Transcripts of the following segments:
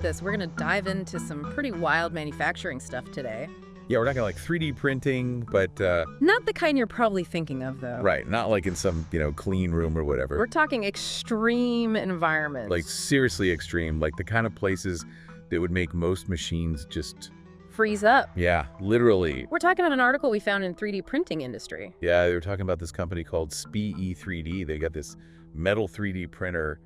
this. We're going to dive into some pretty wild manufacturing stuff today. Yeah, we're talking like 3D printing, but Not the kind you're probably thinking of, though. right, not like in some, clean room or whatever. We're talking extreme environments. Like seriously extreme, like the kind of places that would make most machines just, freeze up. yeah, literally. We're talking about an article we found in 3D printing industry. Yeah, they were talking about this company called SPEE3D. They got this metal 3D printer.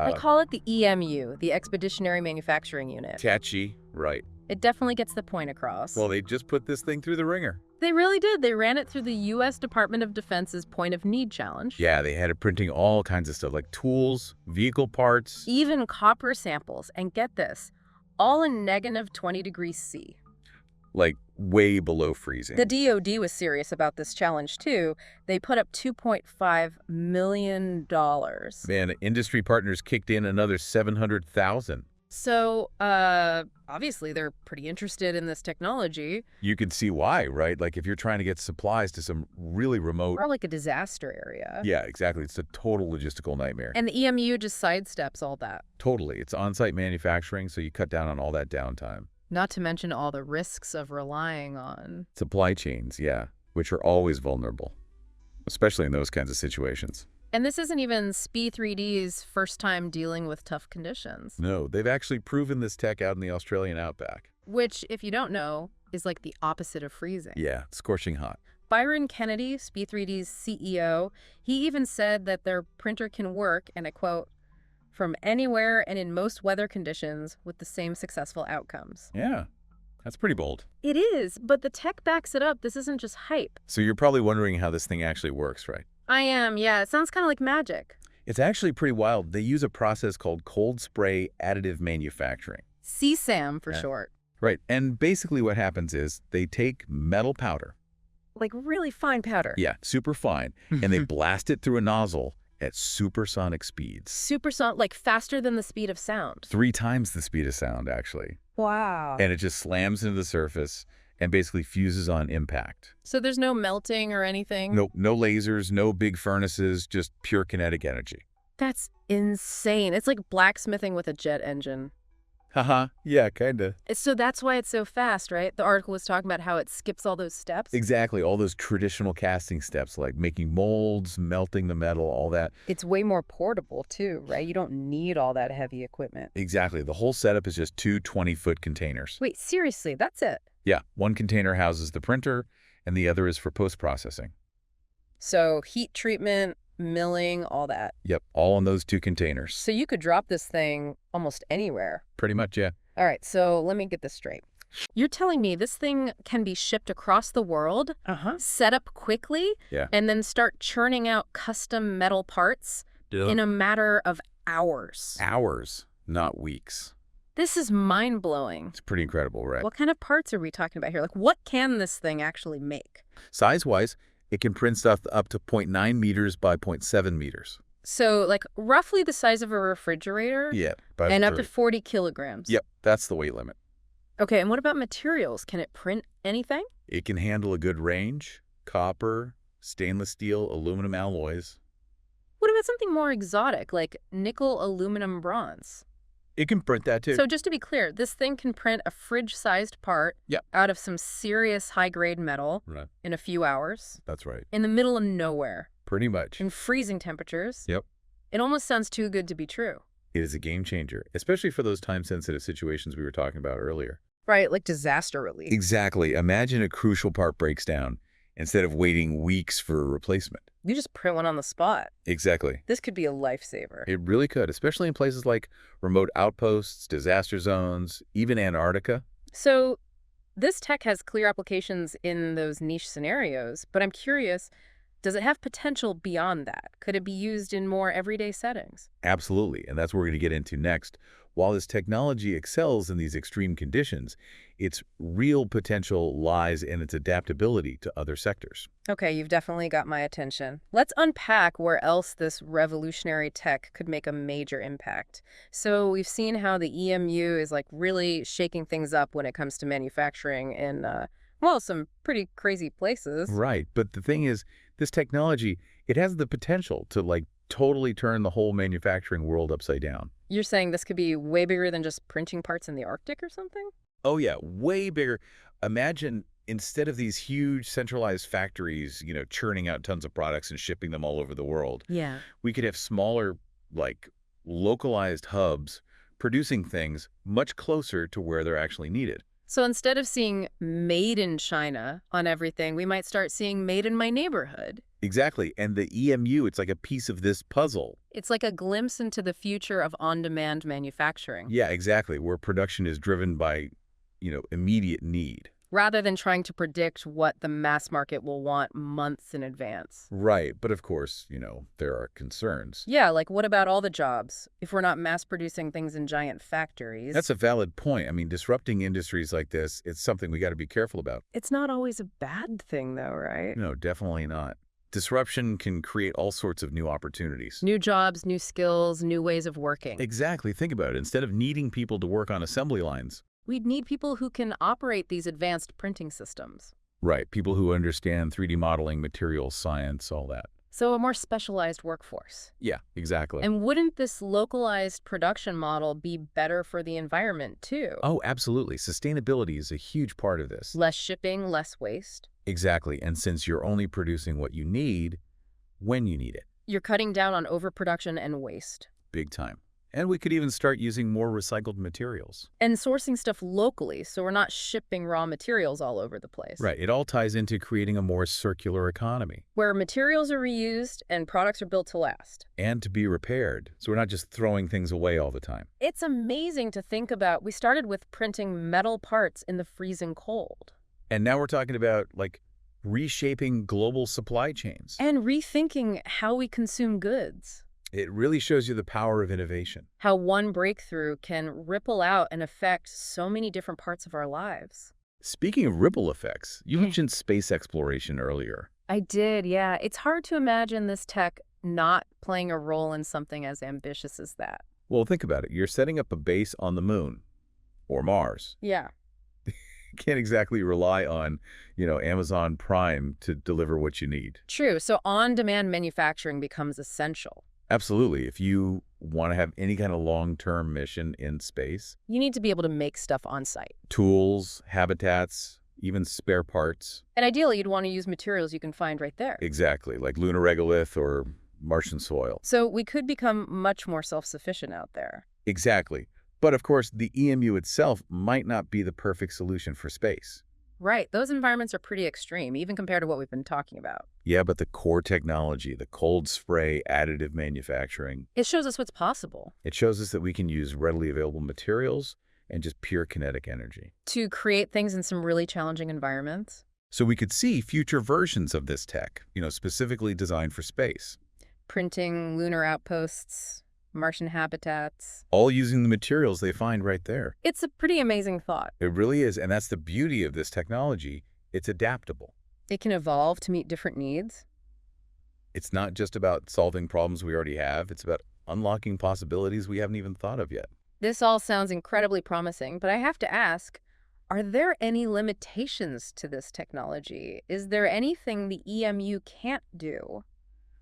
They call it the EMU, the Expeditionary Manufacturing Unit. Catchy, right. It definitely gets the point across. Well, they just put this thing through the ringer. They really did. They ran it through the U.S. Department of Defense's Point of Need challenge. Yeah, they had it printing all kinds of stuff, like tools, vehicle parts. Even copper samples. And get this, all in negative 20 degrees C. Like way below freezing. The DoD was serious about this challenge, too. They put up $2.5 million. Man, industry partners kicked in another $700,000. So, obviously, they're pretty interested in this technology. You can see why, right? Like if you're trying to get supplies to some really remote... Or like a disaster area. Yeah, exactly. It's a total logistical nightmare. And the EMU just sidesteps all that. Totally. It's on-site manufacturing, so you cut down on all that downtime. Not to mention all the risks of relying on... Supply chains, yeah, which are always vulnerable, especially in those kinds of situations. And this isn't even SPEE3D's first time dealing with tough conditions. No, they've actually proven this tech out in the Australian outback. Which, if you don't know, is like the opposite of freezing. Yeah, scorching hot. Byron Kennedy, SPEE3D's CEO, he even said that their printer can work, and I quote, from anywhere and in most weather conditions with the same successful outcomes. Yeah, that's pretty bold. It is, but the tech backs it up. This isn't just hype. So you're probably wondering how this thing actually works, right? I am, yeah. It sounds kind of like magic. It's actually pretty wild. They use a process called cold spray additive manufacturing. CSAM for Yeah. short. Right, and basically what happens is they take metal powder, Like really fine powder. yeah, super fine, and they blast it through a nozzle at supersonic speeds. Supersonic, like faster than the speed of sound. 3 times the speed of sound, actually. Wow. And it just slams into the surface and basically fuses on impact. So there's no melting or anything? No lasers, no big furnaces, just pure kinetic energy. That's insane. It's like blacksmithing with a jet engine. Haha, yeah, kinda. So that's why it's so fast, right? The article was talking about how it skips all those steps. Exactly, all those traditional casting steps like making molds, melting the metal, all that. It's way more portable too, right? You don't need all that heavy equipment. Exactly, the whole setup is just 2 20-foot containers. Wait, seriously, that's it? Yeah, one container houses the printer, and the other is for post-processing. So heat treatment, milling, all that. Yep, all in those 2 containers. So you could drop this thing almost anywhere. Pretty much, yeah. All right, so let me get this straight. You're telling me this thing can be shipped across the world, set up quickly, Yeah. and then start churning out custom metal parts in a matter of hours. Hours, not weeks. This is mind-blowing. It's pretty incredible, right? What kind of parts are we talking about here? Like, what can this thing actually make? Size-wise, it can print stuff up to 0.9 meters by 0.7 meters. So, like, roughly the size of a refrigerator? Yeah. By And up to 30. 40 kilograms? Yep, that's the weight limit. Okay, and what about materials? Can it print anything? It can handle a good range, copper, stainless steel, aluminum alloys. What about something more exotic, like nickel, aluminum, bronze? It can print that too. So just to be clear, this thing can print a fridge-sized part Yep. out of some serious high-grade metal Right. in a few hours That's right. in the middle of nowhere Pretty much. in freezing temperatures. Yep. It almost sounds too good to be true. It is a game changer, especially for those time-sensitive situations we were talking about earlier. Right, like disaster relief. Exactly. Imagine a crucial part breaks down instead of waiting weeks for a replacement. You just print one on the spot. Exactly. This could be a lifesaver. It really could, especially in places like remote outposts, disaster zones, even Antarctica. So this tech has clear applications in those niche scenarios, but I'm curious, does it have potential beyond that? Could it be used in more everyday settings? Absolutely, and that's what we're going to get into next. While this technology excels in these extreme conditions, its real potential lies in its adaptability to other sectors. Okay, you've definitely got my attention. Let's unpack where else this revolutionary tech could make a major impact. So we've seen how the EMU is like really shaking things up when it comes to manufacturing in, well, some pretty crazy places. Right, but the thing is, this technology, it has the potential to totally turn the whole manufacturing world upside down. You're saying this could be way bigger than just printing parts in the Arctic or something? Oh yeah, way bigger. Imagine instead of these huge centralized factories, churning out tons of products and shipping them all over the world, Yeah. we could have smaller, like localized hubs producing things much closer to where they're actually needed. So instead of seeing made in China on everything, we might start seeing made in my neighborhood. Exactly. And the EMU, it's like a piece of this puzzle. It's like a glimpse into the future of on-demand manufacturing, Yeah, exactly. Where production is driven by, immediate need. rather than trying to predict what the mass market will want months in advance. Right. But of course, there are concerns. Yeah, like what about all the jobs? If we're not mass producing things in giant factories, That's a valid point. I mean, disrupting industries like this, it's something we got to be careful about. it's not always a bad thing though, right? No, definitely not. Disruption can create all sorts of new opportunities. New jobs, new skills, new ways of working. Exactly. Think about it. Instead of needing people to work on assembly lines, We'd need people who can operate these advanced printing systems. right, people who understand 3D modeling, materials science, all that. So a more specialized workforce. Yeah, exactly. And wouldn't this localized production model be better for the environment too? Oh, absolutely. Sustainability is a huge part of this. Less shipping, less waste. Exactly. And since you're only producing what you need when you need it, You're cutting down on overproduction and waste. big time. And we could even start using more recycled materials. And sourcing stuff locally so we're not shipping raw materials all over the place. Right. It all ties into creating a more circular economy Where materials are reused and products are built to last. and to be repaired. So we're not just throwing things away all the time. It's amazing to think about. We started with printing metal parts in the freezing cold. And now we're talking about reshaping global supply chains. And rethinking how we consume goods. It really shows you the power of innovation. How one breakthrough can ripple out and affect so many different parts of our lives. Speaking of ripple effects, you mentioned space exploration earlier. I did, yeah. It's hard to imagine this tech not playing a role in something as ambitious as that. Well, think about it. You're setting up a base on the moon or Mars. Yeah. You can't exactly rely on, Amazon Prime to deliver what you need. True. So on-demand manufacturing becomes essential. Absolutely. If you want to have any kind of long-term mission in space, You need to be able to make stuff on site. tools, habitats, even spare parts. And ideally, you'd want to use materials you can find right there. Exactly, like lunar regolith or Martian soil. So we could become much more self-sufficient out there. Exactly. But of course, the EMU itself might not be the perfect solution for space. Right. Those environments are pretty extreme, even compared to what we've been talking about. Yeah, but the core technology, the cold spray additive manufacturing, It shows us what's possible it shows us that we can use readily available materials and just pure kinetic energy. to create things in some really challenging environments. So we could see future versions of this tech, specifically designed for space, Printing lunar outposts, Martian habitats. all using the materials they find right there. It's a pretty amazing thought. It really is, and that's the beauty of this technology. It's adaptable. It can evolve to meet different needs. It's not just about solving problems we already have. It's about unlocking possibilities we haven't even thought of yet. This all sounds incredibly promising, but I have to ask, are there any limitations to this technology? Is there anything the EMU can't do?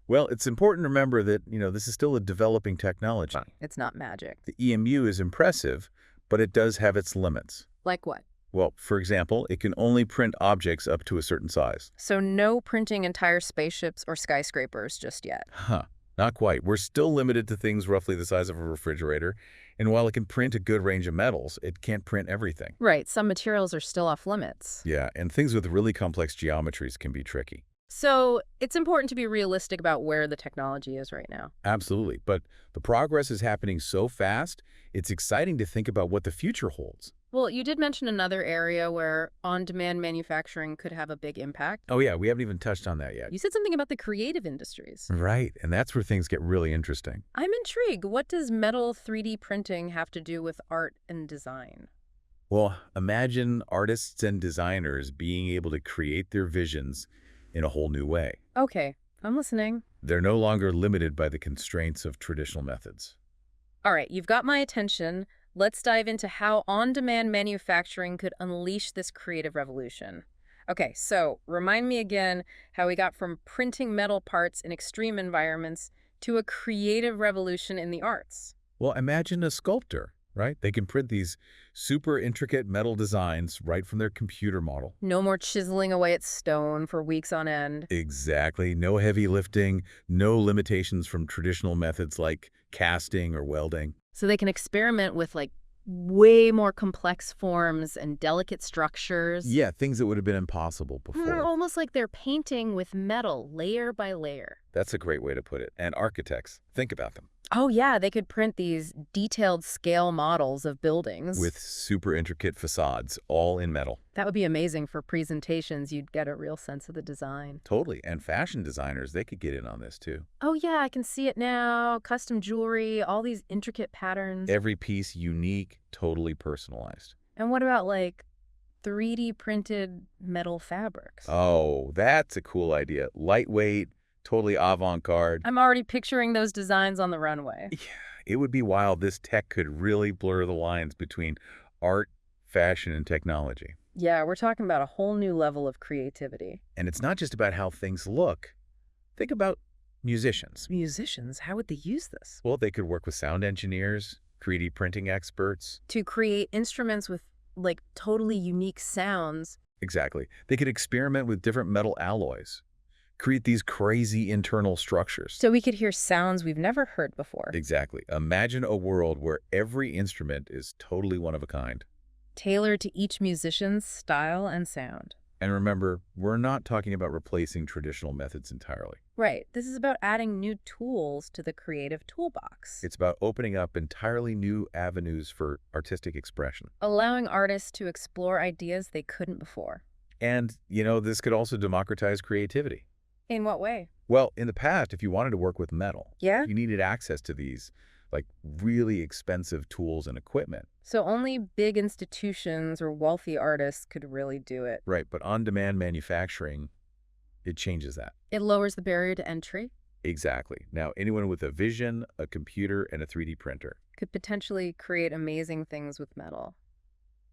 Well, it's important to remember that, this is still a developing technology. It's not magic. The EMU is impressive, but it does have its limits. Like what? Well, for example, it can only print objects up to a certain size. So no printing entire spaceships or skyscrapers just yet. Huh, not quite. We're still limited to things roughly the size of a refrigerator, and while it can print a good range of metals, it can't print everything. Right, some materials are still off limits. Yeah, and things with really complex geometries can be tricky. So it's important to be realistic about where the technology is right now. Absolutely, but the progress is happening so fast, it's exciting to think about what the future holds. Well, you did mention another area where on-demand manufacturing could have a big impact. Oh yeah, we haven't even touched on that yet. You said something about the creative industries. Right, and that's where things get really interesting. I'm intrigued. What does metal 3D printing have to do with art and design? Well, imagine artists and designers being able to create their visions in a whole new way. Okay, I'm listening. They're no longer limited by the constraints of traditional methods. All right, you've got my attention. Let's dive into how on-demand manufacturing could unleash this creative revolution. Okay, so remind me again how we got from printing metal parts in extreme environments to a creative revolution in the arts. Well, imagine a sculptor, right? They can print these super intricate metal designs right from their computer model. No more chiseling away at stone for weeks on end. Exactly. No heavy lifting, no limitations from traditional methods like casting or welding. So they can experiment with like way more complex forms and delicate structures. Yeah, things that would have been impossible before. Almost like they're painting with metal layer by layer. That's a great way to put it. And architects, think about them. Oh yeah, they could print these detailed scale models of buildings. With super intricate facades, all in metal. That would be amazing for presentations. You'd get a real sense of the design. Totally. And fashion designers, they could get in on this too. Oh yeah, I can see it now. Custom jewelry, all these intricate patterns. Every piece unique, totally personalized. And what about like 3D printed metal fabrics? Oh, that's a cool idea. Lightweight, totally avant-garde. I'm already picturing those designs on the runway. Yeah, it would be wild. This tech could really blur the lines between art, fashion, and technology. Yeah, we're talking about a whole new level of creativity. And it's not just about how things look. Think about musicians. Musicians, how would they use this? Well, they could work with sound engineers, 3D printing experts. To create instruments with like totally unique sounds. Exactly. They could experiment with different metal alloys, create these crazy internal structures. So we could hear sounds we've never heard before. Exactly. Imagine a world where every instrument is totally one of a kind. Tailored to each musician's style and sound. And remember, we're not talking about replacing traditional methods entirely. Right. This is about adding new tools to the creative toolbox. It's about opening up entirely new avenues for artistic expression. Allowing artists to explore ideas they couldn't before. And, this could also democratize creativity. In what way? Well, in the past, if you wanted to work with metal, Yeah? you needed access to these, like, really expensive tools and equipment. So only big institutions or wealthy artists could really do it. Right, but on-demand manufacturing, it changes that. It lowers the barrier to entry. Exactly. Now, anyone with a vision, a computer, and a 3D printer. Could potentially create amazing things with metal.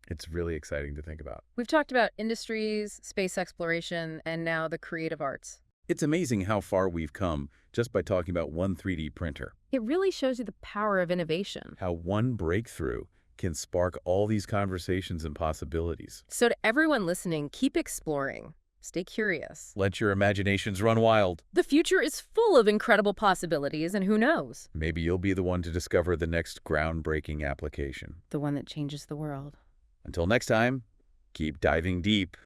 It's really exciting to think about. We've talked about industries, space exploration, and now the creative arts. It's amazing how far we've come just by talking about one 3D printer. It really shows you the power of innovation. How one breakthrough can spark all these conversations and possibilities. So to everyone listening, keep exploring. Stay curious. Let your imaginations run wild. The future is full of incredible possibilities, and who knows? Maybe you'll be the one to discover the next groundbreaking application. The one that changes the world. Until next time, keep diving deep.